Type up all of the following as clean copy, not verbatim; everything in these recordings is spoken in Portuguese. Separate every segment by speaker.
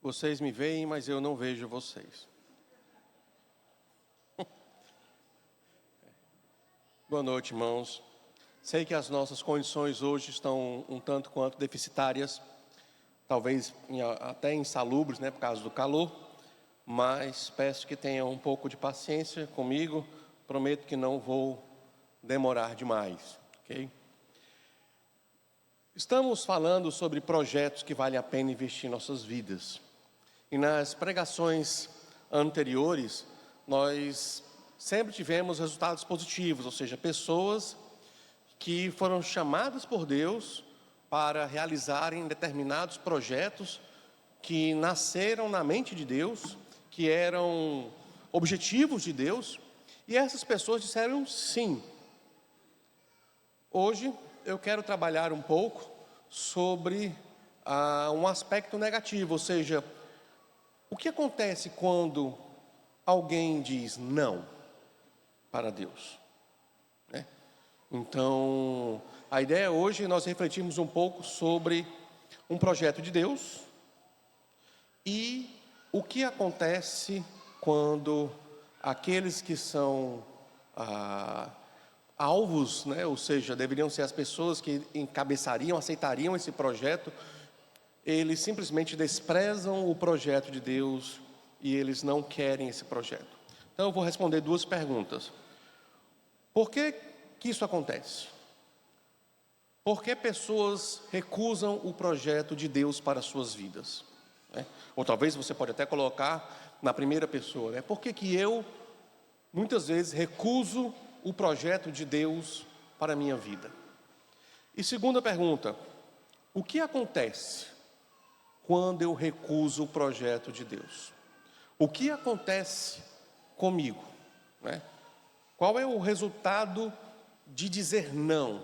Speaker 1: Vocês me veem, mas eu não vejo vocês. Boa noite, irmãos. Sei que as nossas condições hoje estão um tanto quanto deficitárias, talvez até insalubres, por causa do calor, mas peço que tenham um pouco de paciência comigo. Prometo que não vou demorar demais, ok? Estamos falando sobre projetos que vale a pena investir em nossas vidas. E nas pregações anteriores, nós sempre tivemos resultados positivos, ou seja, pessoas que foram chamadas por Deus para realizarem determinados projetos que nasceram na mente de Deus, que eram objetivos de Deus, e essas pessoas disseram sim. Hoje eu quero trabalhar um pouco sobre um aspecto negativo, ou seja, o que acontece quando alguém diz não para Deus? Então, a ideia hoje é nós refletirmos um pouco sobre um projeto de Deus e o que acontece quando aqueles que são alvos, ou seja, deveriam ser as pessoas que encabeçariam, aceitariam esse projeto, eles simplesmente desprezam o projeto de Deus e eles não querem esse projeto. Então eu vou responder duas perguntas. Por que isso acontece? Por que pessoas recusam o projeto de Deus para as suas vidas? Ou talvez você pode até colocar na primeira pessoa, Por que eu, muitas vezes, recuso o projeto de Deus para a minha vida? E segunda pergunta, o que acontece quando eu recuso o projeto de Deus? O que acontece comigo? Qual é o resultado de dizer não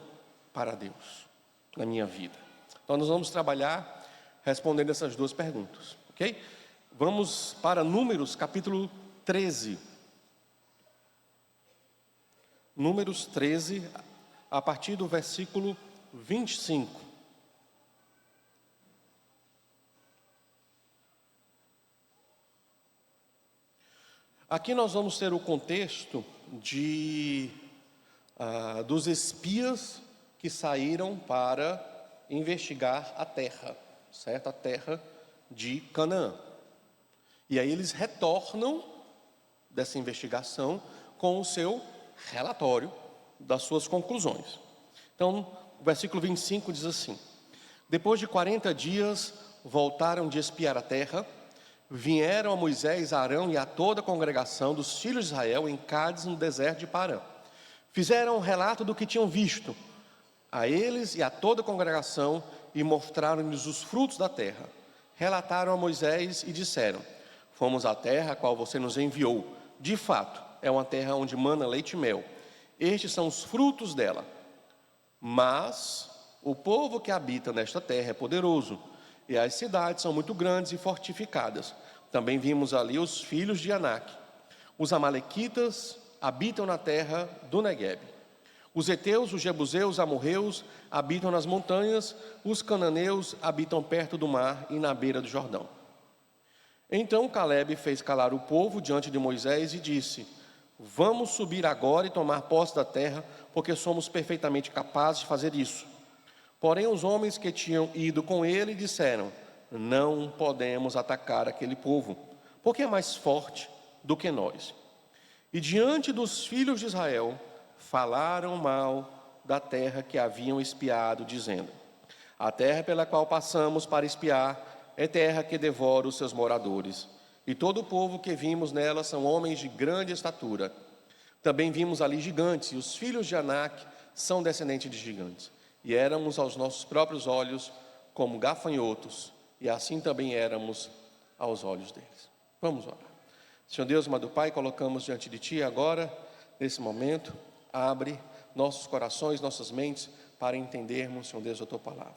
Speaker 1: para Deus na minha vida? Então nós vamos trabalhar respondendo essas duas perguntas, ok? Vamos para Números capítulo 13. Números 13, a partir do versículo 25. Aqui nós vamos ter o contexto dos espias que saíram para investigar a terra, certo? A terra de Canaã. E aí eles retornam dessa investigação com o seu relatório das suas conclusões. Então, o versículo 25 diz assim: depois de 40 dias voltaram de espiar a terra, vieram a Moisés, a Arão e a toda a congregação dos filhos de Israel em Cádiz, no deserto de Parã. Fizeram um relato do que tinham visto a eles e a toda a congregação e mostraram-lhes os frutos da terra. Relataram a Moisés e disseram: fomos à terra a qual você nos enviou. De fato, é uma terra onde mana leite e mel. Estes são os frutos dela. Mas o povo que habita nesta terra é poderoso, e as cidades são muito grandes e fortificadas. Também vimos ali os filhos de Anak. Os amalequitas habitam na terra do Negueb. Os heteus, os jebuseus, os amorreus habitam nas montanhas. Os cananeus habitam perto do mar e na beira do Jordão. Então Calebe fez calar o povo diante de Moisés e disse: vamos subir agora e tomar posse da terra, porque somos perfeitamente capazes de fazer isso. Porém os homens que tinham ido com ele disseram: não podemos atacar aquele povo, porque é mais forte do que nós. E diante dos filhos de Israel falaram mal da terra que haviam espiado, dizendo: a terra pela qual passamos para espiar é terra que devora os seus moradores, e todo o povo que vimos nela são homens de grande estatura. Também vimos ali gigantes, e os filhos de Anak são descendentes de gigantes. E éramos aos nossos próprios olhos como gafanhotos, e assim também éramos aos olhos deles. Vamos orar. Senhor Deus, amado Pai, colocamos diante de Ti agora, nesse momento, abre nossos corações, nossas mentes, para entendermos, Senhor Deus, a Tua palavra.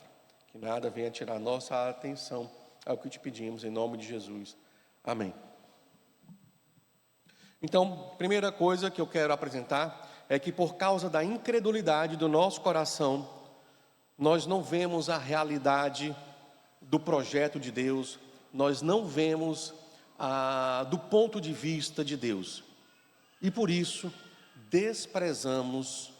Speaker 1: Que nada venha tirar nossa atenção ao que Te pedimos, em nome de Jesus. Amém. Então, primeira coisa que eu quero apresentar é que por causa da incredulidade do nosso coração, nós não vemos a realidade do projeto de Deus nós não vemos do ponto de vista de Deus. E por isso, desprezamos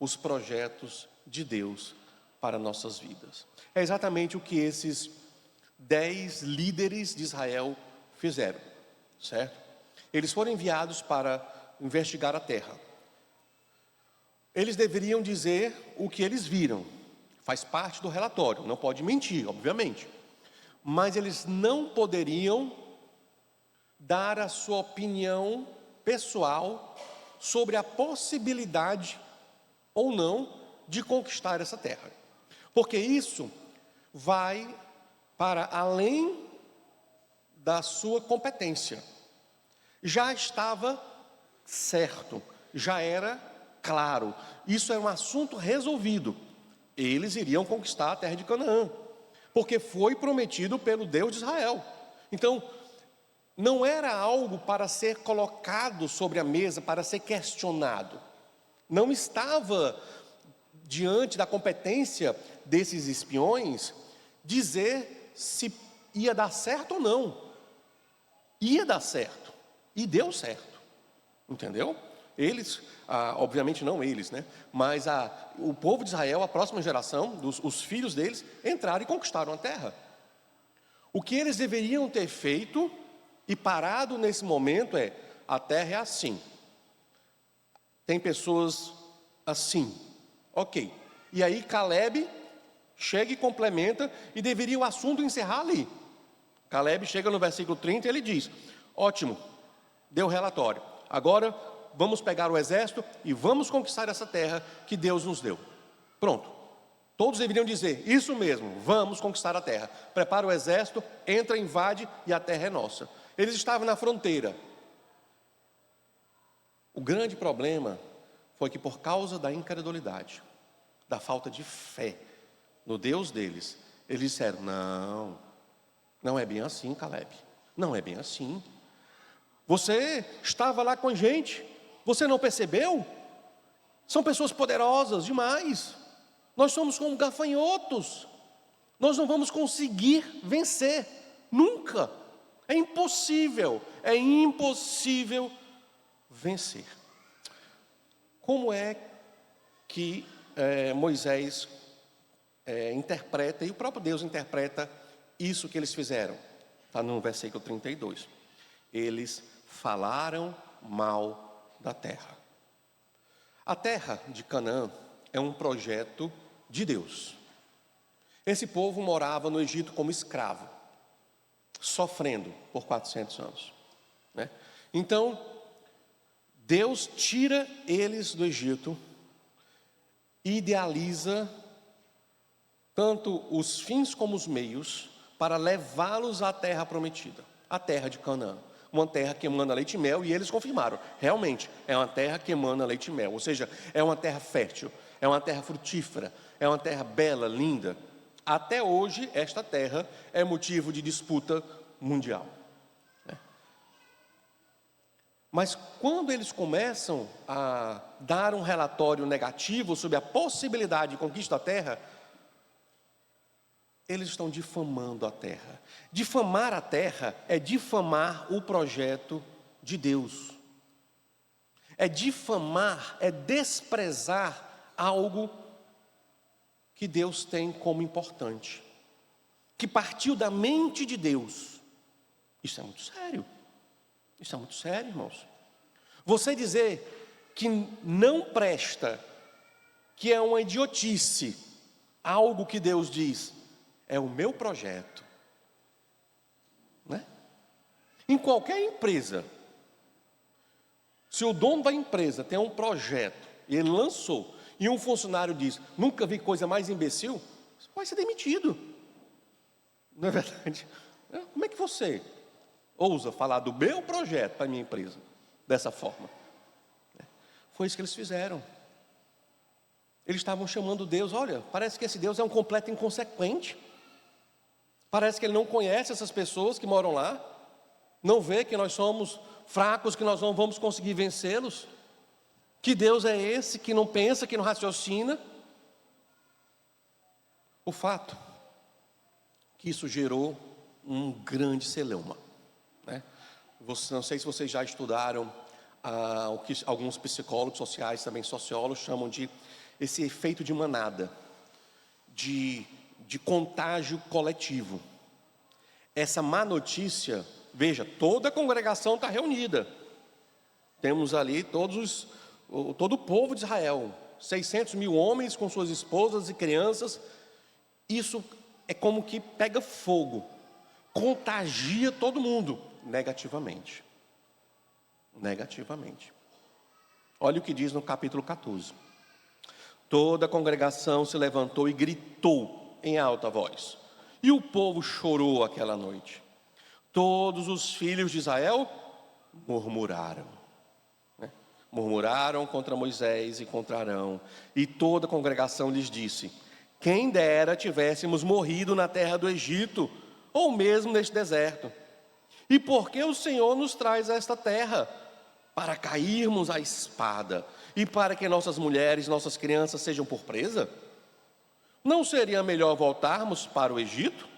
Speaker 1: os projetos de Deus para nossas vidas. É exatamente o que esses 10 líderes de Israel fizeram, certo? Eles foram enviados para investigar a terra. Eles deveriam dizer o que eles viram, faz parte do relatório, não pode mentir, obviamente. Mas eles não poderiam dar a sua opinião pessoal sobre a possibilidade ou não de conquistar essa terra. Porque isso vai para além da sua competência. Já estava certo, já era claro, isso era um assunto resolvido. Eles iriam conquistar a terra de Canaã, porque foi prometido pelo Deus de Israel. Então, não era algo para ser colocado sobre a mesa, para ser questionado. Não estava diante da competência desses espiões dizer se ia dar certo ou não. Ia dar certo, e deu certo, entendeu? Eles, obviamente não eles, né? Mas o povo de Israel, a próxima geração, os filhos deles, entraram e conquistaram a terra. O que eles deveriam ter feito e parado nesse momento a terra é assim. Tem pessoas assim, ok. E aí Caleb chega e complementa, e deveria o assunto encerrar ali. Caleb chega no versículo 30 e ele diz: ótimo, deu relatório. Agora vamos pegar o exército e vamos conquistar essa terra que Deus nos deu. Pronto. Todos deveriam dizer, isso mesmo, vamos conquistar a terra. Prepara o exército, entra, invade e a terra é nossa. Eles estavam na fronteira. O grande problema foi que por causa da incredulidade, da falta de fé no Deus deles, eles disseram, não é bem assim, Caleb. Não é bem assim. Você estava lá com a gente, você não percebeu? São pessoas poderosas demais. Nós somos como gafanhotos. Nós não vamos conseguir vencer, nunca. É impossível vencer. Como é que Moisés interpreta, e o próprio Deus interpreta isso que eles fizeram? Está no versículo 32. Eles falaram mal da terra. A terra de Canaã é um projeto de Deus. Esse povo morava no Egito como escravo, sofrendo por 400 anos, né? Então, Deus tira eles do Egito, idealiza tanto os fins como os meios para levá-los à terra prometida, a terra de Canaã. Uma terra que emana leite e mel, e eles confirmaram, realmente, é uma terra que emana leite e mel, ou seja, é uma terra fértil, é uma terra frutífera, é uma terra bela, linda. Até hoje, esta terra é motivo de disputa mundial. Mas quando eles começam a dar um relatório negativo sobre a possibilidade de conquista da terra, eles estão difamando a terra. Difamar a terra é difamar o projeto de Deus. É difamar, é desprezar algo que Deus tem como importante, que partiu da mente de Deus. Isso é muito sério. Isso é muito sério, irmãos. Você dizer que não presta, que é uma idiotice, algo que Deus diz, é o meu projeto, né? Em qualquer empresa, se o dono da empresa tem um projeto e ele lançou, e um funcionário diz, nunca vi coisa mais imbecil, você vai ser demitido. Não é verdade? Como é que você ousa falar do meu projeto para a minha empresa dessa forma? Foi isso que eles fizeram. Eles estavam chamando Deus, olha, parece que esse Deus é um completo inconsequente. Parece que ele não conhece essas pessoas que moram lá, não vê que nós somos fracos, que nós não vamos conseguir vencê-los. Que Deus é esse que não pensa, que não raciocina? O fato que isso gerou um grande celeuma, né? Não sei se vocês já estudaram o que alguns psicólogos sociais, também sociólogos, chamam de esse efeito de manada, de contágio coletivo. Essa má notícia, veja, toda a congregação está reunida. Temos ali todo o povo de Israel, 600 mil homens com suas esposas e crianças. Isso é como que pega fogo, contagia todo mundo negativamente. Negativamente. Olha o que diz no capítulo 14. Toda a congregação se levantou e gritou em alta voz, e o povo chorou aquela noite. Todos os filhos de Israel murmuraram, né? Murmuraram contra Moisés e contra Arão, e toda a congregação lhes disse: quem dera tivéssemos morrido na terra do Egito, ou mesmo neste deserto. E por que o Senhor nos traz a esta terra? Para cairmos à espada, e para que nossas mulheres, nossas crianças sejam por presa? Não seria melhor voltarmos para o Egito?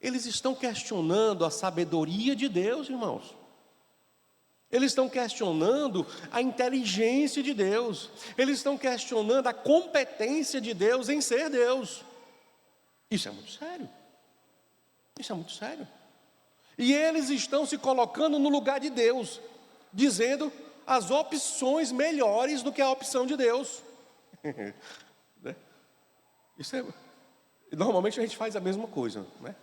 Speaker 1: Eles estão questionando a sabedoria de Deus, irmãos. Eles estão questionando a inteligência de Deus. Eles estão questionando a competência de Deus em ser Deus. Isso é muito sério. Isso é muito sério. E eles estão se colocando no lugar de Deus, dizendo as opções melhores do que a opção de Deus. Isso é... Normalmente a gente faz a mesma coisa, né?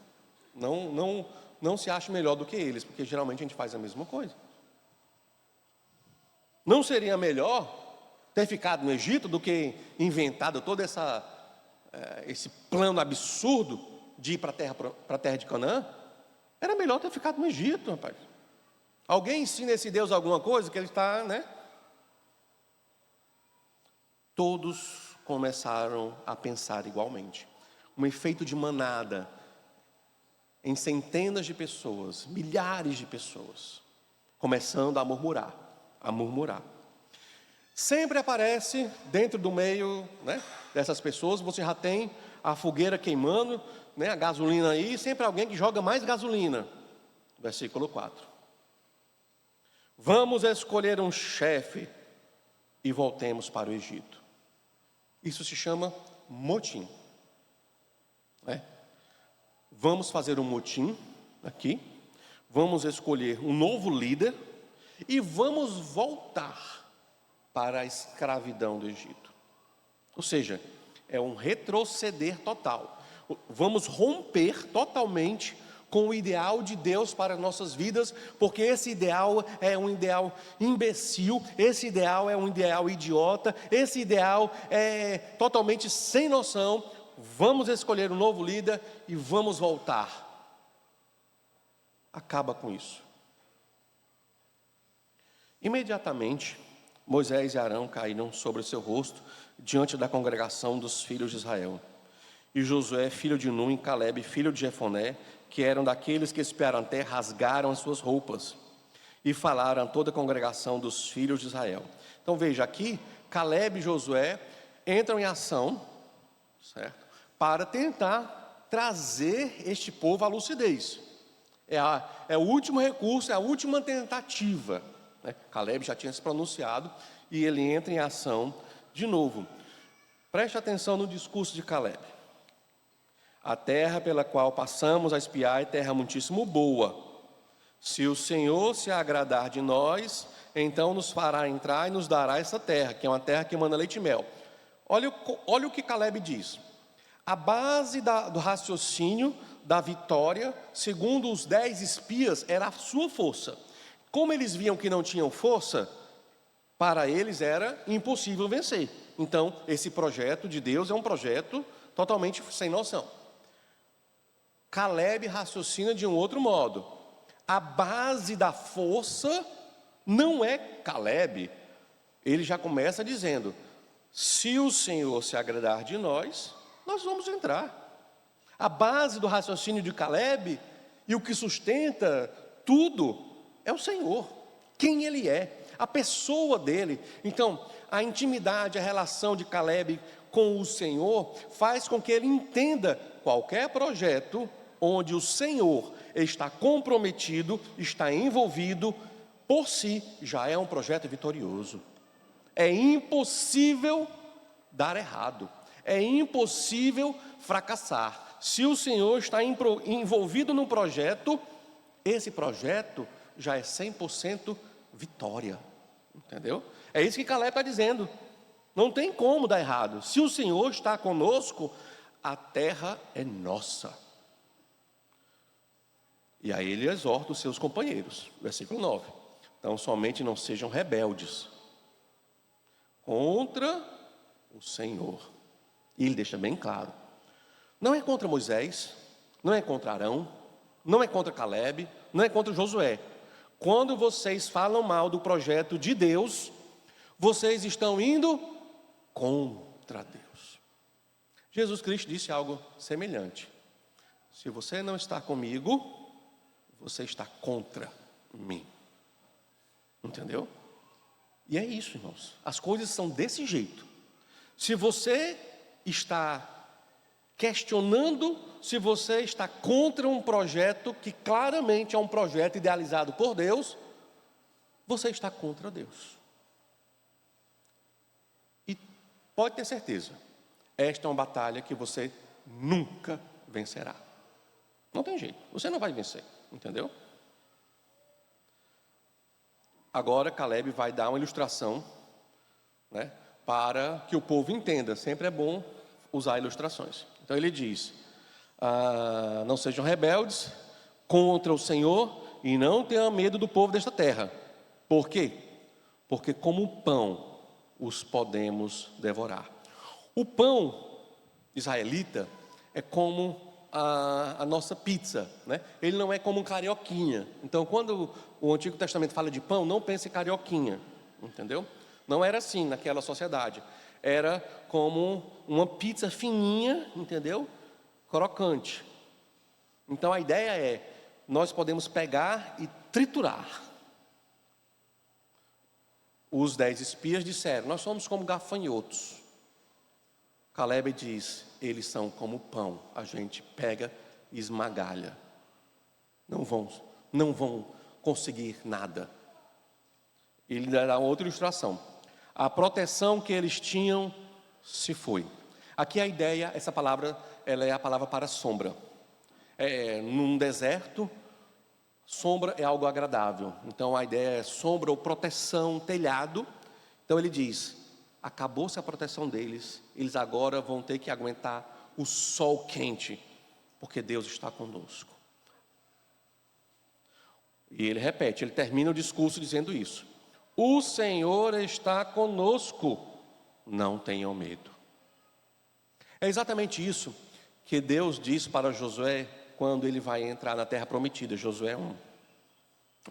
Speaker 1: Não se acha melhor do que eles, porque geralmente a gente faz a mesma coisa. Não seria melhor ter ficado no Egito do que inventado todo esse plano absurdo de ir para a terra de Canaã? Era melhor ter ficado no Egito, rapaz. Alguém ensina esse Deus alguma coisa que ele está, né? Todos começaram a pensar igualmente. Um efeito de manada em centenas de pessoas, milhares de pessoas, começando a murmurar, a murmurar. Sempre aparece dentro do meio, né, dessas pessoas, você já tem a fogueira queimando, né, a gasolina aí, sempre alguém que joga mais gasolina. Versículo 4. Vamos escolher um chefe e voltemos para o Egito. Isso se chama motim. Vamos fazer um motim aqui, vamos escolher um novo líder e vamos voltar para a escravidão do Egito. Ou seja, é um retroceder total. Vamos romper totalmente com o ideal de Deus para nossas vidas, porque esse ideal é um ideal imbecil, esse ideal é um ideal idiota, esse ideal é totalmente sem noção. Vamos escolher um novo líder e vamos voltar. Acaba com isso. Imediatamente, Moisés e Arão caíram sobre o seu rosto diante da congregação dos filhos de Israel. E Josué, filho de Nun, e Calebe, filho de Jefoné, que eram daqueles que espiaram a terra, rasgaram as suas roupas e falaram a toda a congregação dos filhos de Israel. Então veja aqui, Calebe e Josué entram em ação, certo? Para tentar trazer este povo à lucidez. É o último recurso, é a última tentativa, né? Calebe já tinha se pronunciado e ele entra em ação de novo. Preste atenção no discurso de Calebe. A terra pela qual passamos a espiar é terra muitíssimo boa. Se o Senhor se agradar de nós, então nos fará entrar e nos dará essa terra, que é uma terra que emana leite e mel. Olha o que Calebe diz. A base do raciocínio da vitória, segundo os 10 espias, era a sua força. Como eles viam que não tinham força, para eles era impossível vencer. Então, esse projeto de Deus é um projeto totalmente sem noção. Calebe raciocina de um outro modo. A base da força não é Calebe. Ele já começa dizendo: se o Senhor se agradar de nós, nós vamos entrar. A base do raciocínio de Calebe e o que sustenta tudo é o Senhor, quem Ele é, a pessoa dele. Então, a intimidade, a relação de Calebe com o Senhor faz com que ele entenda qualquer projeto onde o Senhor está comprometido, está envolvido, por si já é um projeto vitorioso. É impossível dar errado, é impossível fracassar. Se o Senhor está envolvido num projeto, esse projeto já é 100% vitória, entendeu? É isso que Caleb está dizendo. Não tem como dar errado. Se o Senhor está conosco, a terra é nossa. E aí ele exorta os seus companheiros, versículo 9. Então, somente não sejam rebeldes contra o Senhor. E ele deixa bem claro, não é contra Moisés, não é contra Arão, não é contra Caleb, não é contra Josué. Quando vocês falam mal do projeto de Deus, vocês estão indo contra Deus. Jesus Cristo disse algo semelhante: se você não está comigo, você está contra mim. Entendeu? E é isso, irmãos. As coisas são desse jeito. Se você está questionando, se você está contra um projeto que claramente é um projeto idealizado por Deus, você está contra Deus. E pode ter certeza, esta é uma batalha que você nunca vencerá. Não tem jeito, você não vai vencer, entendeu? Agora Caleb vai dar uma ilustração, né, para que o povo entenda. Sempre é bom usar ilustrações. Então ele diz: não sejam rebeldes contra o Senhor e não tenham medo do povo desta terra. Por quê? Porque como pão os podemos devorar. O pão israelita é como a nossa pizza, né? Ele não é como um carioquinha. Então, quando o Antigo Testamento fala de pão, não pense em carioquinha, entendeu? Não era assim naquela sociedade. Era como uma pizza fininha, entendeu? Crocante. Então, a ideia é, nós podemos pegar e triturar. Os 10 espias disseram: nós somos como gafanhotos. Caleb diz: eles são como pão, a gente pega e esmagalha. Não vão conseguir nada. Ele dá outra ilustração. A proteção que eles tinham se foi. Aqui a ideia, essa palavra, ela é a palavra para sombra. Num deserto, sombra é algo agradável. Então a ideia é sombra ou proteção, telhado. Então ele diz: acabou-se a proteção deles, eles agora vão ter que aguentar o sol quente, porque Deus está conosco. E ele repete, ele termina o discurso dizendo isso: o Senhor está conosco, não tenham medo. É exatamente isso que Deus diz para Josué quando ele vai entrar na terra prometida. Josué 1,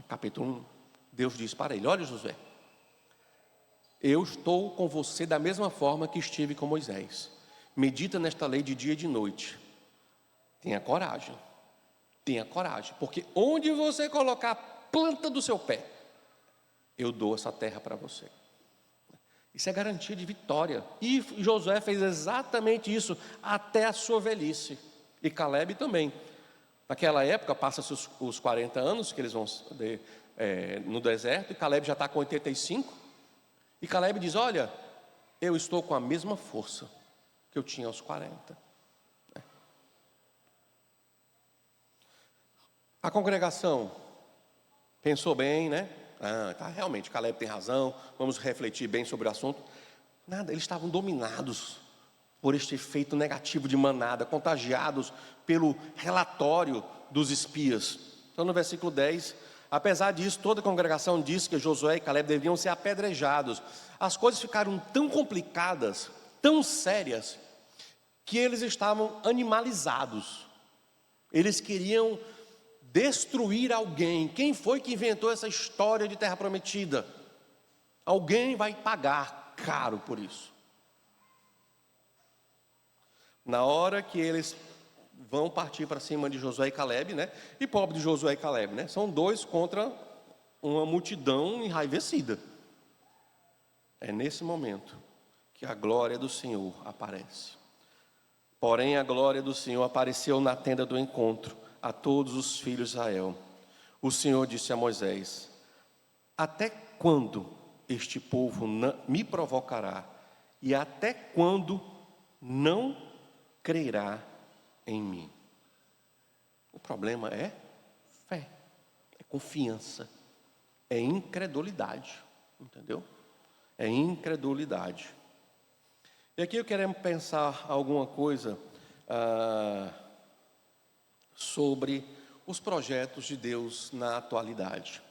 Speaker 1: capítulo 1, Deus diz para ele: olha, Josué, eu estou com você da mesma forma que estive com Moisés. Medita nesta lei de dia e de noite. Tenha coragem, porque onde você colocar a planta do seu pé, eu dou essa terra para você. Isso é garantia de vitória. E Josué fez exatamente isso até a sua velhice. E Caleb também. Naquela época, passa-se os 40 anos que eles vão no deserto, e Caleb já está com 85. E Caleb diz: olha, eu estou com a mesma força que eu tinha aos 40. A congregação pensou bem, né? Realmente, Caleb tem razão, vamos refletir bem sobre o assunto. Nada, eles estavam dominados por este efeito negativo de manada, contagiados pelo relatório dos espias. Então no versículo 10, apesar disso, toda a congregação disse que Josué e Caleb deviam ser apedrejados. As coisas ficaram tão complicadas, tão sérias, que eles estavam animalizados. Eles queriam destruir alguém. Quem foi que inventou essa história de terra prometida? Alguém vai pagar caro por isso. Na hora que eles vão partir para cima de Josué e Caleb, né? E pobre de Josué e Caleb, né? São dois contra uma multidão enraivecida. É nesse momento que a glória do Senhor aparece. Porém, a glória do Senhor apareceu na tenda do encontro a todos os filhos de Israel. O Senhor disse a Moisés: até quando este povo me provocará? E até quando não crerá em mim? O problema é fé, é confiança, é incredulidade, entendeu? É incredulidade. E aqui eu quero pensar alguma coisa sobre os projetos de Deus na atualidade.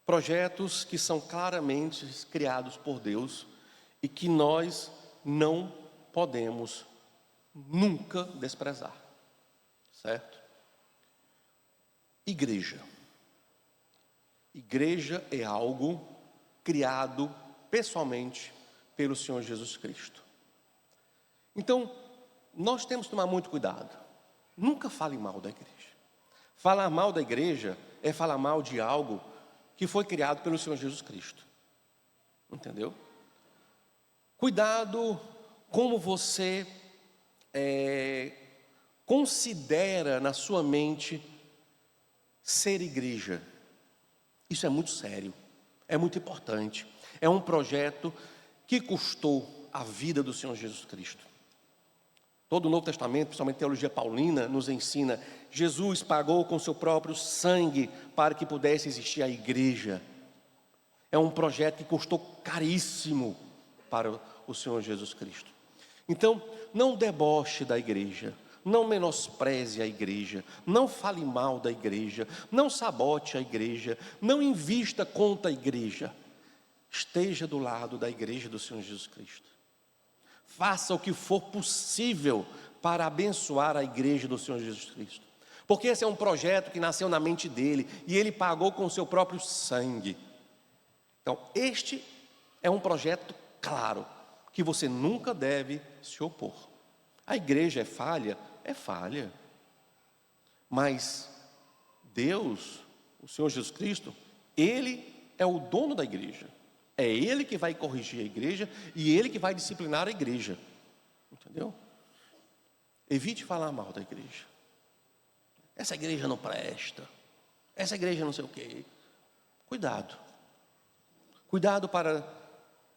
Speaker 1: Projetos que são claramente criados por Deus e que nós não podemos nunca desprezar, certo? Igreja. Igreja é algo criado pessoalmente pelo Senhor Jesus Cristo. Então, nós temos que tomar muito cuidado. Nunca fale mal da igreja. Falar mal da igreja é falar mal de algo que foi criado pelo Senhor Jesus Cristo. Entendeu? Cuidado como você considera na sua mente ser igreja. Isso é muito sério, é muito importante. É um projeto que custou a vida do Senhor Jesus Cristo. Todo o Novo Testamento, principalmente a teologia paulina, nos ensina: Jesus pagou com seu próprio sangue para que pudesse existir a igreja. É um projeto que custou caríssimo para o Senhor Jesus Cristo. Então, não deboche da igreja, não menospreze a igreja, não fale mal da igreja, não sabote a igreja, não invista contra a igreja. Esteja do lado da igreja do Senhor Jesus Cristo. Faça o que for possível para abençoar a igreja do Senhor Jesus Cristo. Porque esse é um projeto que nasceu na mente dele e ele pagou com o seu próprio sangue. Então, este é um projeto claro, que você nunca deve se opor. A igreja é falha? É falha. Mas Deus, o Senhor Jesus Cristo, Ele é o dono da igreja. É Ele que vai corrigir a igreja e Ele que vai disciplinar a igreja. Entendeu? Evite falar mal da igreja. Essa igreja não presta. Essa igreja não sei o quê. Cuidado. Cuidado para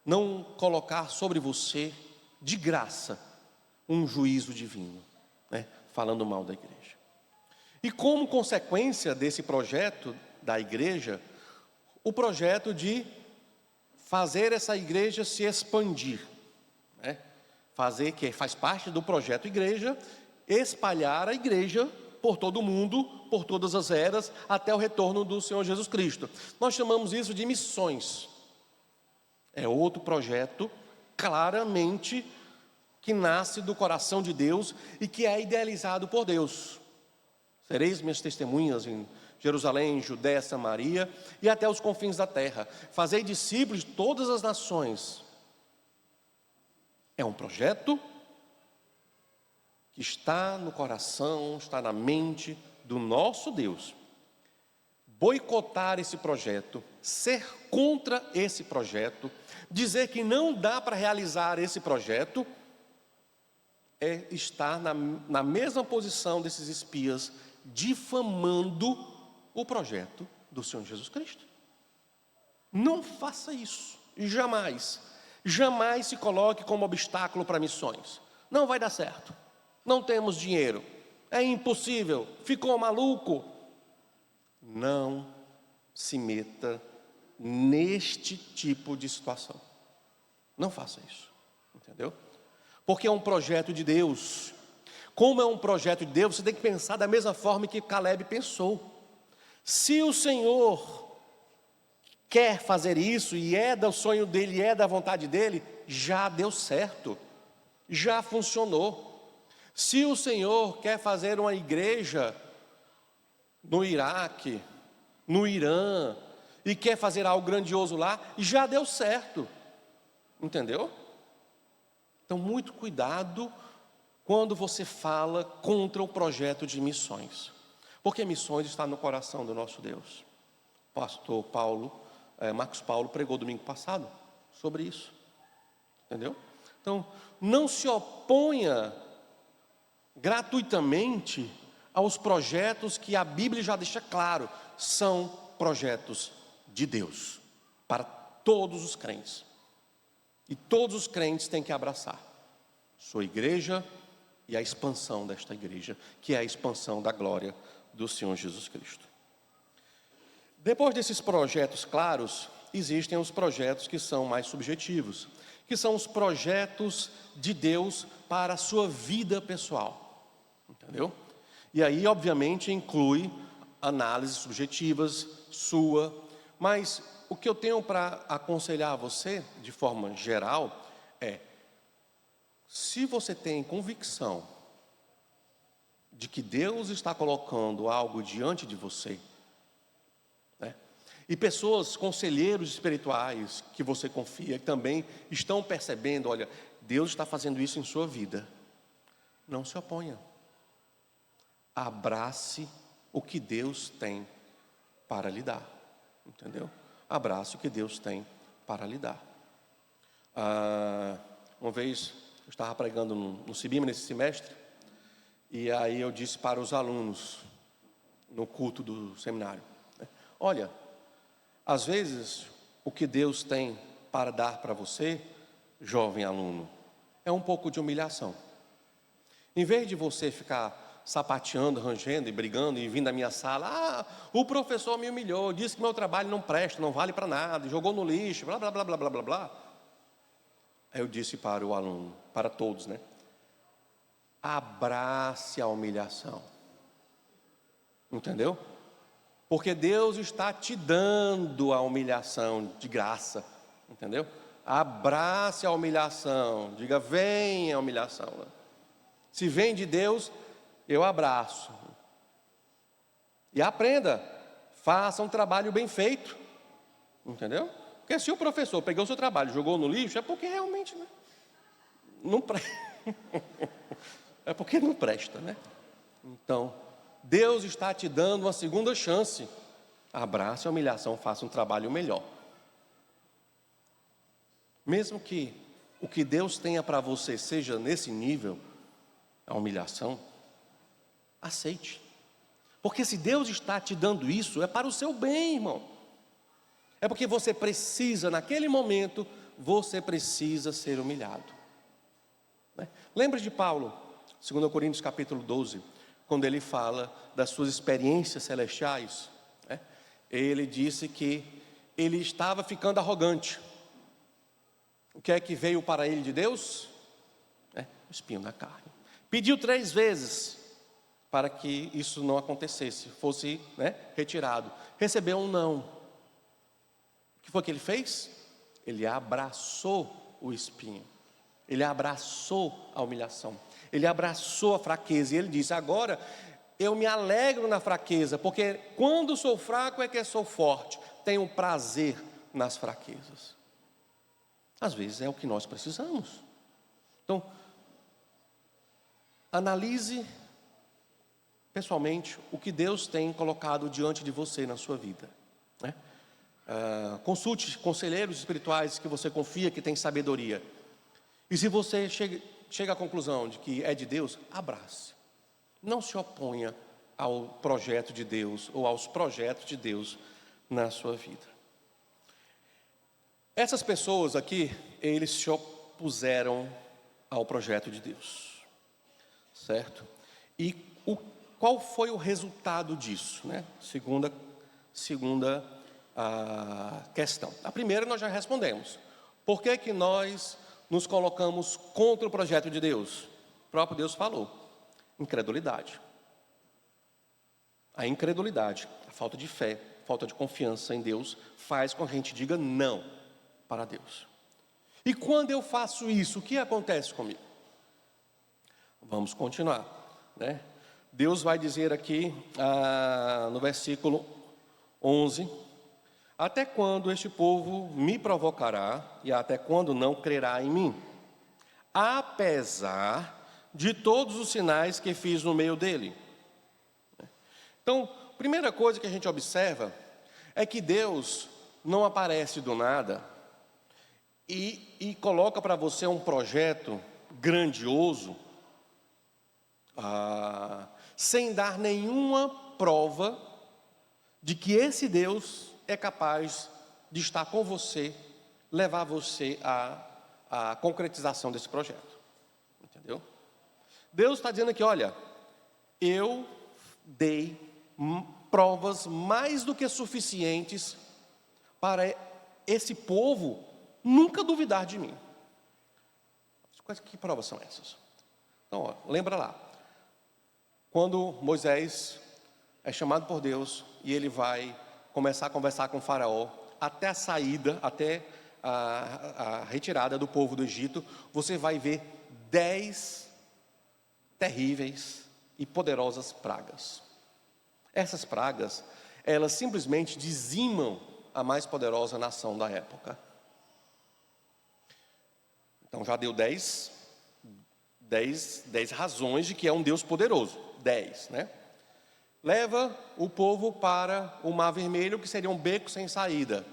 Speaker 1: não colocar sobre você, de graça, um juízo divino, né? Falando mal da igreja. E como consequência desse projeto da igreja, o projeto de fazer essa igreja se expandir, né? Fazer, que faz parte do projeto igreja, espalhar a igreja por todo o mundo, por todas as eras, até o retorno do Senhor Jesus Cristo. Nós chamamos isso de missões. É outro projeto, claramente, que nasce do coração de Deus e que é idealizado por Deus. Sereis minhas testemunhas em Jerusalém, Judéia, Samaria e até os confins da terra. Fazei discípulos de todas as nações. É um projeto que está no coração, está na mente do nosso Deus. Boicotar esse projeto, ser contra esse projeto, dizer que não dá para realizar esse projeto, é estar na mesma posição desses espias, difamando o projeto do Senhor Jesus Cristo. Não faça isso, jamais. Jamais se coloque como obstáculo para missões. Não vai dar certo. Não temos dinheiro. É impossível. Ficou maluco. Não se meta neste tipo de situação. Não faça isso. Entendeu? Porque é um projeto de Deus. Como é um projeto de Deus, você tem que pensar da mesma forma que Caleb pensou. Se o Senhor quer fazer isso, e é do sonho dele, é da vontade dele, já deu certo, já funcionou. Se o Senhor quer fazer uma igreja no Iraque, no Irã, e quer fazer algo grandioso lá, já deu certo, entendeu? Então, muito cuidado quando você fala contra o projeto de missões, porque missões está no coração do nosso Deus. Pastor Marcos Paulo pregou domingo passado sobre isso, entendeu? Então, não se oponha gratuitamente aos projetos que a Bíblia já deixa claro, são projetos de Deus, para todos os crentes. E todos os crentes têm que abraçar sua igreja e a expansão desta igreja, que é a expansão da glória do Senhor Jesus Cristo. Depois desses projetos claros, existem os projetos que são mais subjetivos, que são os projetos de Deus para a sua vida pessoal, entendeu? E aí, obviamente, inclui análises subjetivas sua, mas o que eu tenho para aconselhar a você, de forma geral, é: se você tem convicção de que Deus está colocando algo diante de você, né, e pessoas, conselheiros espirituais que você confia, que também estão percebendo, olha, Deus está fazendo isso em sua vida, não se oponha. Abrace o que Deus tem para lhe dar, entendeu? Abrace o que Deus tem para lhe dar. Uma vez eu estava pregando no Cibima nesse semestre, e aí eu disse para os alunos no culto do seminário, né, olha, às vezes o que Deus tem para dar para você, jovem aluno, é um pouco de humilhação. Em vez de você ficar sapateando, rangendo e brigando e vindo da minha sala, o professor me humilhou, disse que meu trabalho não presta, não vale para nada, jogou no lixo, blá, blá, blá, blá, blá, blá, blá. Aí eu disse para o aluno, para todos, né? Abrace a humilhação. Entendeu? Porque Deus está te dando a humilhação de graça, entendeu? Abrace a humilhação, diga, vem a humilhação. Se vem de Deus, eu abraço. E aprenda, faça um trabalho bem feito, entendeu? Porque se o professor pegou o seu trabalho e jogou no lixo, é porque realmente, né, não presta. É porque não presta, né? Então, Deus está te dando uma segunda chance. Abrace a humilhação, faça um trabalho melhor. Mesmo que o que Deus tenha para você seja nesse nível, a humilhação, aceite. Porque se Deus está te dando isso, é para o seu bem, irmão. É porque você precisa, naquele momento, você precisa ser humilhado. Lembra de Paulo, 2 Coríntios capítulo 12, quando ele fala das suas experiências celestiais, né? Ele disse que ele estava ficando arrogante. O que é que veio para ele de Deus? O espinho na carne. Pediu 3 vezes para que isso não acontecesse, fosse, né, retirado. Recebeu um não. O que foi que ele fez? Ele abraçou o espinho. Ele abraçou a humilhação. Ele abraçou a fraqueza. E ele disse, agora eu me alegro na fraqueza, porque quando sou fraco é que sou forte. Tenho prazer nas fraquezas. Às vezes é o que nós precisamos. Então, analise pessoalmente o que Deus tem colocado diante de você na sua vida, né? Consulte conselheiros espirituais que você confia, que tem sabedoria. E se você chega à conclusão de que é de Deus, abrace. Não se oponha ao projeto de Deus ou aos projetos de Deus na sua vida. Essas pessoas aqui, eles se opuseram ao projeto de Deus, certo? E qual foi o resultado disso, né? Segunda questão. A primeira nós já respondemos. Por que que nós nos colocamos contra o projeto de Deus? O próprio Deus falou. Incredulidade. A incredulidade, a falta de fé, falta de confiança em Deus, faz com que a gente diga não para Deus. E quando eu faço isso, o que acontece comigo? Vamos continuar, né? Deus vai dizer aqui, no versículo 11, até quando este povo me provocará e até quando não crerá em mim? Apesar de todos os sinais que fiz no meio dele. Então, primeira coisa que a gente observa é que Deus não aparece do nada e coloca para você um projeto grandioso, sem dar nenhuma prova de que esse Deus é capaz de estar com você, levar você à concretização desse projeto. Entendeu? Deus está dizendo aqui, olha, eu dei provas mais do que suficientes para esse povo nunca duvidar de mim. Que provas são essas? Então, lembra lá, quando Moisés é chamado por Deus e ele vai começar a conversar com o faraó, até a saída, até a retirada do povo do Egito, você vai ver 10 terríveis e poderosas pragas. Essas pragas, elas simplesmente dizimam a mais poderosa nação da época. Então já deu 10 razões de que é um Deus poderoso. 10, né? Leva o povo para o Mar Vermelho, que seria um beco sem saída.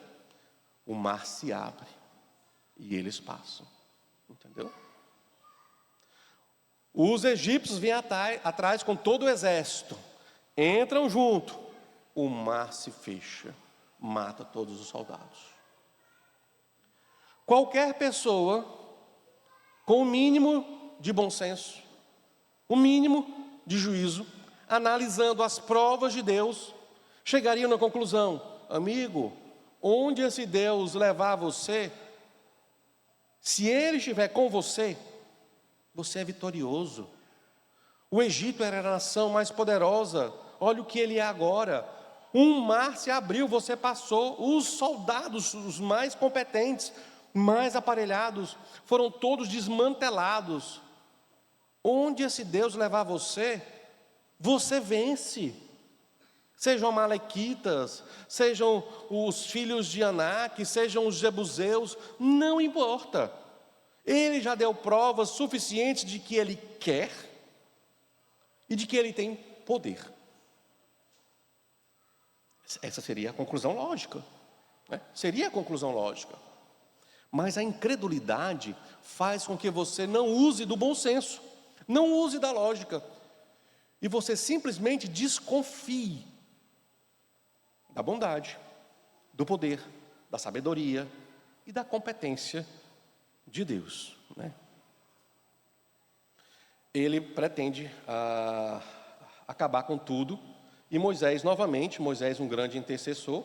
Speaker 1: O mar se abre e eles passam. Entendeu? Os egípcios vêm atrás com todo o exército. Entram junto. O mar se fecha. Mata todos os soldados. Qualquer pessoa com o mínimo de bom senso, o mínimo de juízo, analisando as provas de Deus, chegaria na conclusão: amigo, onde esse Deus levar você, se Ele estiver com você, você é vitorioso. O Egito era a nação mais poderosa, olha o que ele é agora. Um mar se abriu, você passou. Os soldados, os mais competentes, mais aparelhados, foram todos desmantelados. Onde esse Deus levar você, você vence. Sejam amalequitas, sejam os filhos de Anak, sejam os jebuseus, não importa. Ele já deu provas suficientes de que Ele quer e de que Ele tem poder. Essa seria a conclusão lógica, né? Seria a conclusão lógica. Mas a incredulidade faz com que você não use do bom senso, não use da lógica, e você simplesmente desconfie da bondade, do poder, da sabedoria e da competência de Deus, né? Ele pretende acabar com tudo, e Moisés, novamente, Moisés, um grande intercessor,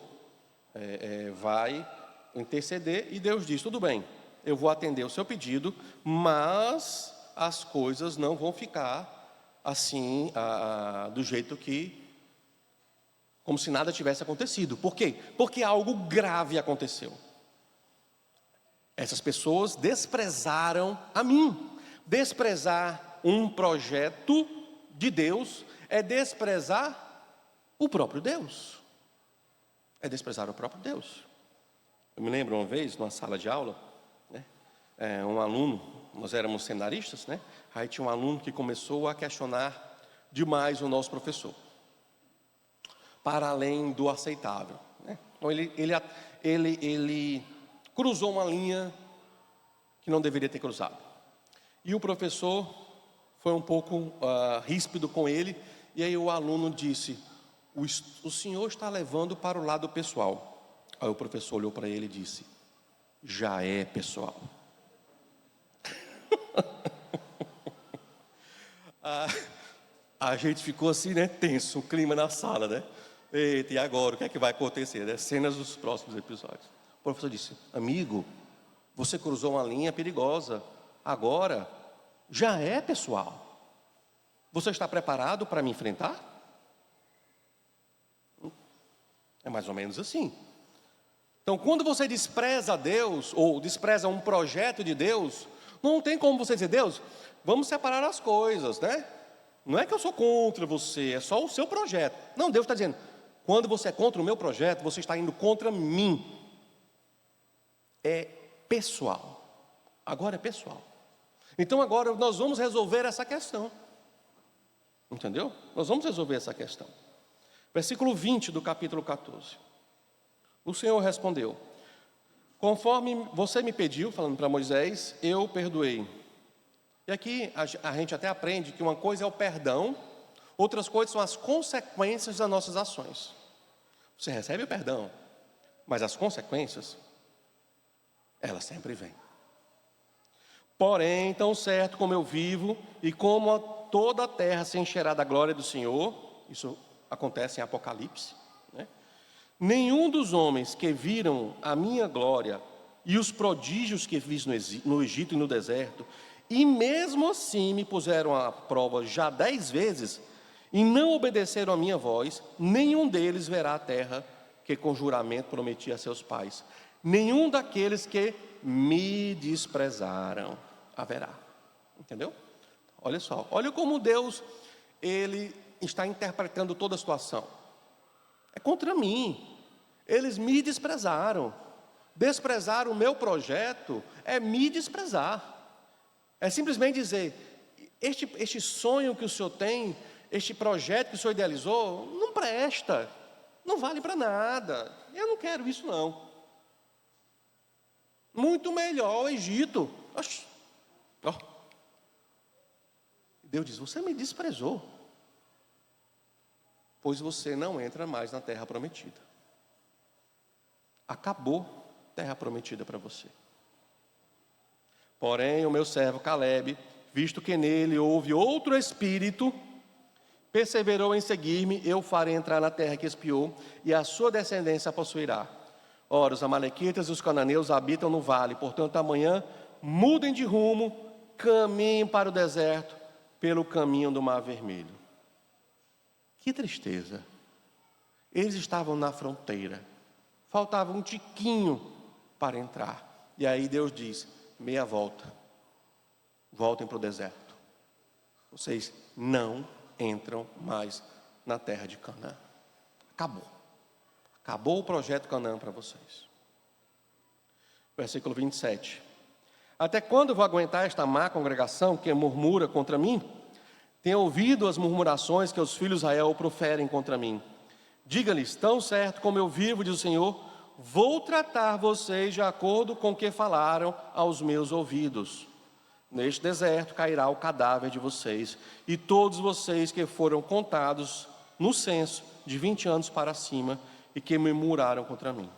Speaker 1: vai interceder, e Deus diz: tudo bem, eu vou atender o seu pedido, mas as coisas não vão ficar assim, do jeito como se nada tivesse acontecido. Por quê? Porque algo grave aconteceu. Essas pessoas desprezaram a mim. Desprezar um projeto de Deus é desprezar o próprio Deus. É desprezar o próprio Deus. Eu me lembro uma vez, numa sala de aula, né, um aluno, nós éramos seminaristas, né? Aí tinha um aluno que começou a questionar demais o nosso professor, para além do aceitável, né? Então ele cruzou uma linha que não deveria ter cruzado. E o professor foi um pouco ríspido com ele, e aí o aluno disse: o senhor está levando para o lado pessoal. Aí o professor olhou para ele e disse: já é pessoal. A gente ficou assim, né, tenso, o clima na sala, né? Eita, e agora, o que é que vai acontecer, né? Cenas dos próximos episódios. O professor disse: amigo, você cruzou uma linha perigosa, agora já é pessoal. Você está preparado para me enfrentar? É mais ou menos assim. Então, quando você despreza Deus, ou despreza um projeto de Deus, não tem como você dizer: Deus, vamos separar as coisas, né? Não é que eu sou contra você, é só o seu projeto. Não, Deus está dizendo: quando você é contra o meu projeto, você está indo contra mim. É pessoal. Agora é pessoal. Então agora nós vamos resolver essa questão. Entendeu? Nós vamos resolver essa questão. Versículo 20 do capítulo 14. O Senhor respondeu: conforme você me pediu, falando para Moisés, eu perdoei. E aqui a gente até aprende que uma coisa é o perdão, outras coisas são as consequências das nossas ações. Você recebe o perdão, mas as consequências, elas sempre vêm. Porém, tão certo como eu vivo e como toda a terra se encherá da glória do Senhor, isso acontece em Apocalipse, né? Nenhum dos homens que viram a minha glória e os prodígios que fiz no Egito e no deserto, e mesmo assim me puseram à prova já 10 vezes, e não obedeceram a minha voz, nenhum deles verá a terra que com juramento prometi a seus pais. Nenhum daqueles que me desprezaram haverá. Entendeu? Olha só, olha como Deus, Ele está interpretando toda a situação. É contra mim. Eles me desprezaram. Desprezar o meu projeto é me desprezar. É simplesmente dizer, este sonho que o Senhor tem, este projeto que o Senhor idealizou, não presta, não vale para nada. Eu não quero isso não. Muito melhor o Egito. Oxi. Oh. Deus diz, você me desprezou, pois você não entra mais na terra prometida. Acabou a terra prometida para você. Porém, o meu servo Caleb, visto que nele houve outro espírito, perseverou em seguir-me, eu o farei entrar na terra que espiou, e a sua descendência a possuirá. Ora, os amalequitas e os cananeus habitam no vale, portanto, amanhã mudem de rumo, caminhem para o deserto, pelo caminho do Mar Vermelho. Que tristeza. Eles estavam na fronteira, faltava um tiquinho para entrar. E aí Deus diz, meia volta, voltem para o deserto. Vocês não entram mais na terra de Canaã. Acabou. Acabou o projeto Canaã para vocês. Versículo 27. Até quando vou aguentar esta má congregação que murmura contra mim? Tenho ouvido as murmurações que os filhos de Israel proferem contra mim. Diga-lhes, tão certo como eu vivo, diz o Senhor, vou tratar vocês de acordo com o que falaram aos meus ouvidos. Neste deserto cairá o cadáver de vocês, e todos vocês que foram contados no censo de 20 anos para cima, e que murmuraram contra mim.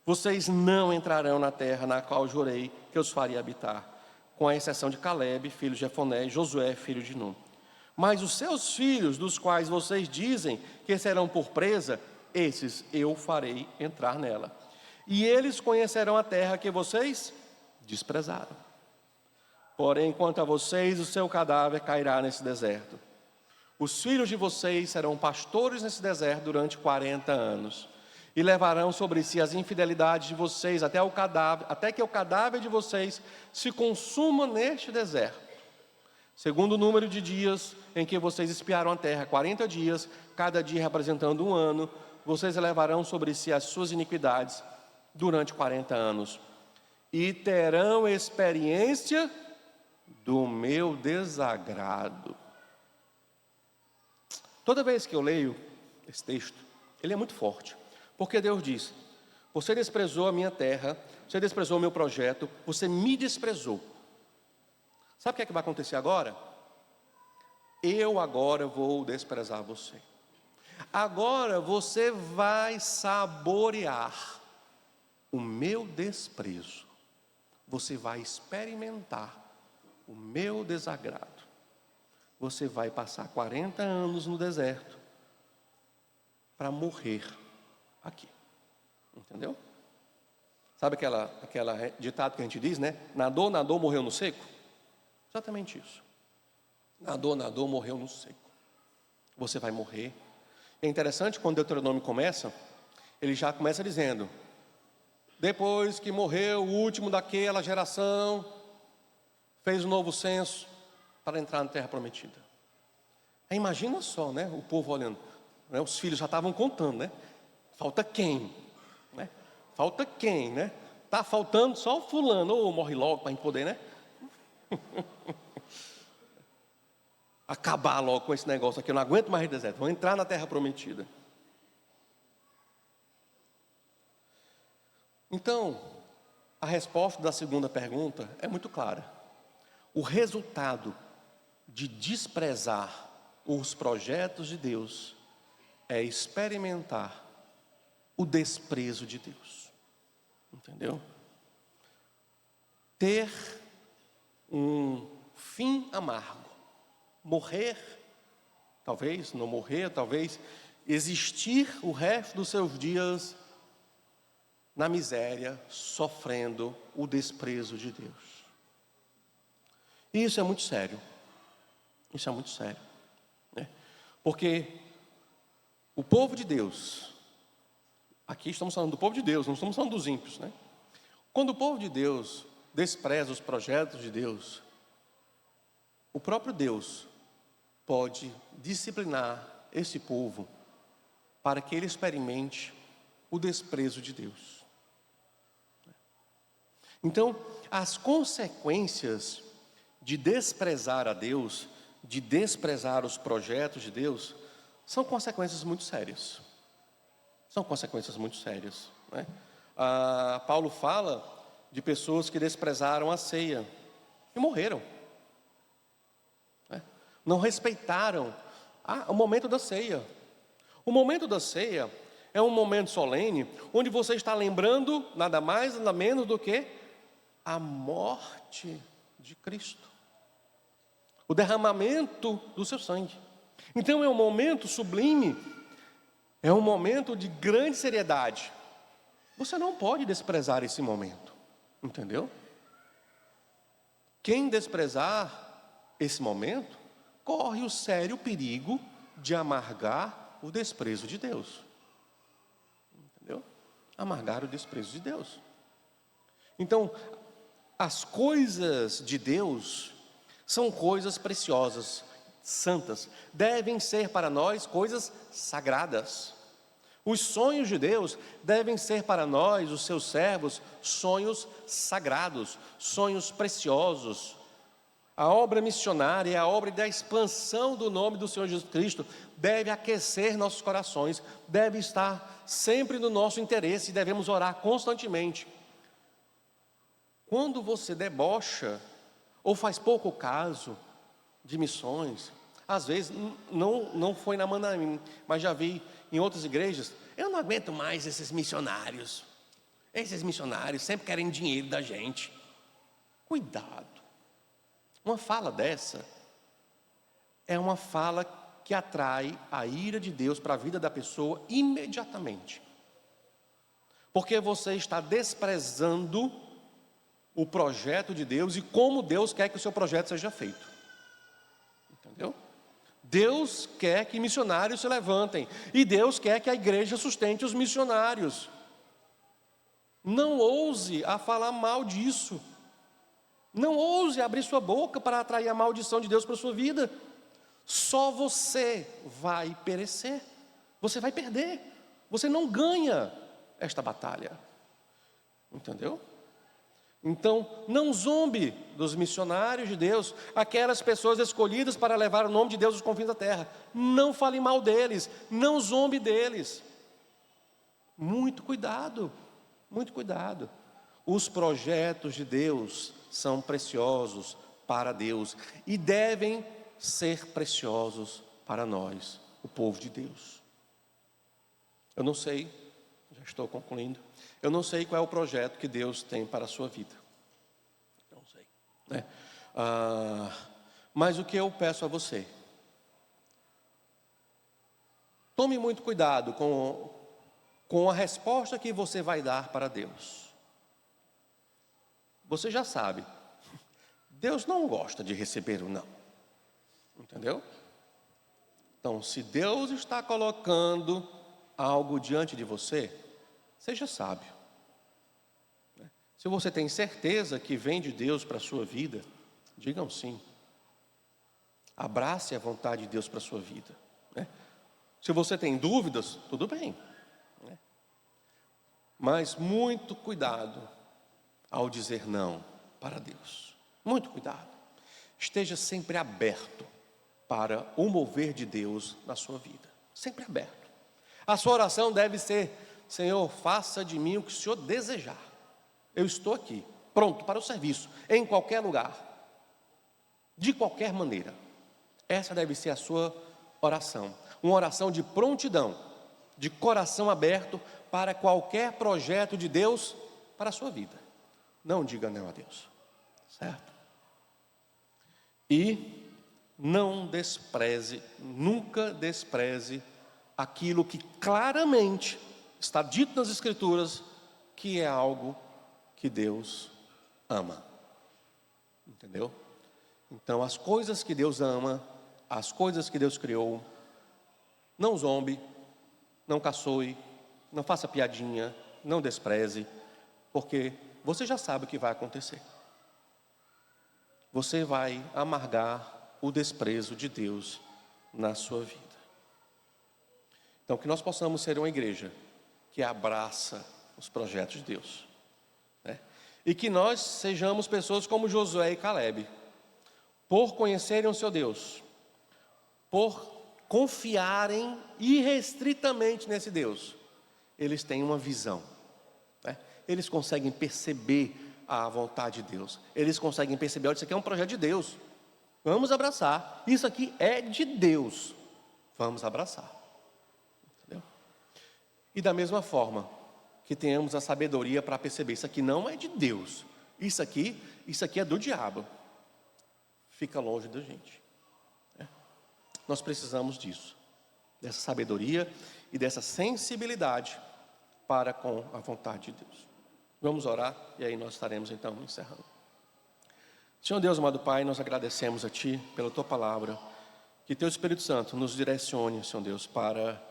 Speaker 1: Vocês não entrarão na terra na qual jurei que os faria habitar, com a exceção de Caleb, filho de Jefoné, e Josué, filho de Nun. Mas os seus filhos, dos quais vocês dizem que serão por presa, esses eu farei entrar nela. E eles conhecerão a terra que vocês desprezaram. Porém, quanto a vocês, o seu cadáver cairá nesse deserto. Os filhos de vocês serão pastores nesse deserto durante 40 anos. E levarão sobre si as infidelidades de vocês até que o cadáver de vocês se consuma neste deserto. Segundo o número de dias em que vocês espiaram a terra, 40 dias, cada dia representando um ano, vocês levarão sobre si as suas iniquidades durante 40 anos. E terão experiência do meu desagrado. Toda vez que eu leio esse texto, ele é muito forte. Porque Deus diz, você desprezou a minha terra, você desprezou o meu projeto, você me desprezou. Sabe o que é que vai acontecer agora? Eu agora vou desprezar você. Agora você vai saborear o meu desprezo. Você vai experimentar o meu desagrado. Você vai passar 40 anos no deserto para morrer aqui. Entendeu? Sabe aquela ditado que a gente diz, né? Nadou, nadou, morreu no seco? Exatamente isso. Nadou, nadou, morreu no seco. Você vai morrer. É interessante quando Deuteronômio começa, ele já começa dizendo, depois que morreu o último daquela geração, fez um novo censo para entrar na terra prometida. Aí imagina só, né? O povo olhando, né? Os filhos já estavam contando, né? Falta quem? Né? Falta quem, né? Tá faltando só o fulano, ou morre logo para a gente poder, né? Acabar logo com esse negócio aqui, eu não aguento mais o deserto, vou entrar na terra prometida. Então, a resposta da segunda pergunta é muito clara. O resultado de desprezar os projetos de Deus é experimentar o desprezo de Deus. Entendeu? Ter um fim amargo. Morrer, talvez não morrer, talvez existir o resto dos seus dias na miséria, sofrendo o desprezo de Deus. E isso é muito sério. Isso é muito sério, né? Porque o povo de Deus, aqui estamos falando do povo de Deus, não estamos falando dos ímpios, né? Quando o povo de Deus despreza os projetos de Deus, o próprio Deus pode disciplinar esse povo para que ele experimente o desprezo de Deus. Então, as consequências de desprezar a Deus, de desprezar os projetos de Deus, são consequências muito sérias. São consequências muito sérias, né? Paulo fala de pessoas que desprezaram a ceia e morreram, né? Não respeitaram o momento da ceia. O momento da ceia é um momento solene, onde você está lembrando nada mais, nada menos do que a morte de Cristo, o derramamento do seu sangue. Então é um momento sublime, é um momento de grande seriedade. Você não pode desprezar esse momento, entendeu? Quem desprezar esse momento, corre o sério perigo de amargar o desprezo de Deus. Entendeu? Amargar o desprezo de Deus. Então, as coisas de Deus são coisas preciosas, santas, devem ser para nós coisas sagradas. Os sonhos de Deus devem ser para nós, os seus servos, sonhos sagrados, sonhos preciosos. A obra missionária, a obra da expansão do nome do Senhor Jesus Cristo deve aquecer nossos corações, deve estar sempre no nosso interesse e devemos orar constantemente. Quando você debocha ou faz pouco caso de missões, às vezes não foi na Manaim, mas já vi em outras igrejas, eu não aguento mais esses missionários. Esses missionários sempre querem dinheiro da gente. Cuidado. Uma fala dessa é uma fala que atrai a ira de Deus para a vida da pessoa imediatamente. Porque você está desprezando o projeto de Deus e como Deus quer que o seu projeto seja feito. Entendeu? Deus quer que missionários se levantem e Deus quer que a igreja sustente os missionários. Não ouse a falar mal disso. Não ouse abrir sua boca para atrair a maldição de Deus para a sua vida. Só você vai perecer. Você vai perder. Você não ganha esta batalha. Entendeu? Então, não zombe dos missionários de Deus, aquelas pessoas escolhidas para levar o nome de Deus aos confins da terra. Não fale mal deles, não zombe deles. Muito cuidado, muito cuidado. Os projetos de Deus são preciosos para Deus e devem ser preciosos para nós, o povo de Deus. Eu não sei, já estou concluindo, eu não sei qual é o projeto que Deus tem para a sua vida. Não sei, né? Mas o que eu peço a você, tome muito cuidado com a resposta que você vai dar para Deus. Você já sabe, Deus não gosta de receber o não. Entendeu? Então, se Deus está colocando algo diante de você, seja sábio. Se você tem certeza que vem de Deus para a sua vida, digam sim. Abrace a vontade de Deus para a sua vida, né? Se você tem dúvidas, tudo bem, né? Mas muito cuidado ao dizer não para Deus. Muito cuidado. Esteja sempre aberto para o mover de Deus na sua vida. Sempre aberto. A sua oração deve ser: Senhor, faça de mim o que o Senhor desejar. Eu estou aqui, pronto para o serviço, em qualquer lugar. de qualquer maneira. Essa deve ser a sua oração. Uma oração de prontidão, de coração aberto para qualquer projeto de Deus para a sua vida. Não diga não a Deus, certo? E não despreze, nunca despreze aquilo que claramente está dito nas Escrituras, que é algo que Deus ama. Entendeu? Então, as coisas que Deus ama, as coisas que Deus criou, não zombe, não caçoe, não faça piadinha, não despreze, porque você já sabe o que vai acontecer. Você vai amargar o desprezo de Deus na sua vida. Então, que nós possamos ser uma igreja que abraça os projetos de Deus, né? E que nós sejamos pessoas como Josué e Calebe, por conhecerem o seu Deus, por confiarem irrestritamente nesse Deus, eles têm uma visão, né? Eles conseguem perceber a vontade de Deus, eles conseguem perceber, olha, isso aqui é um projeto de Deus, vamos abraçar, isso aqui é de Deus, vamos abraçar, entendeu? E da mesma forma, que tenhamos a sabedoria para perceber, isso aqui não é de Deus, isso aqui é do diabo, fica longe da gente, né? Nós precisamos disso, dessa sabedoria e dessa sensibilidade para com a vontade de Deus. Vamos orar e aí nós estaremos então encerrando. Senhor Deus, amado Pai, nós agradecemos a Ti pela Tua palavra, que Teu Espírito Santo nos direcione, Senhor Deus, para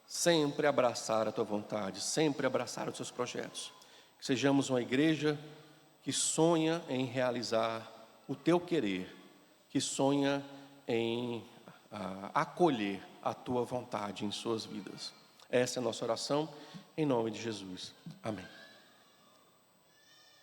Speaker 1: sempre abraçar a Tua vontade, sempre abraçar os Teus projetos, que sejamos uma igreja que sonha em realizar o Teu querer, que sonha em acolher a Tua vontade em suas vidas. Essa é a nossa oração, em nome de Jesus. Amém.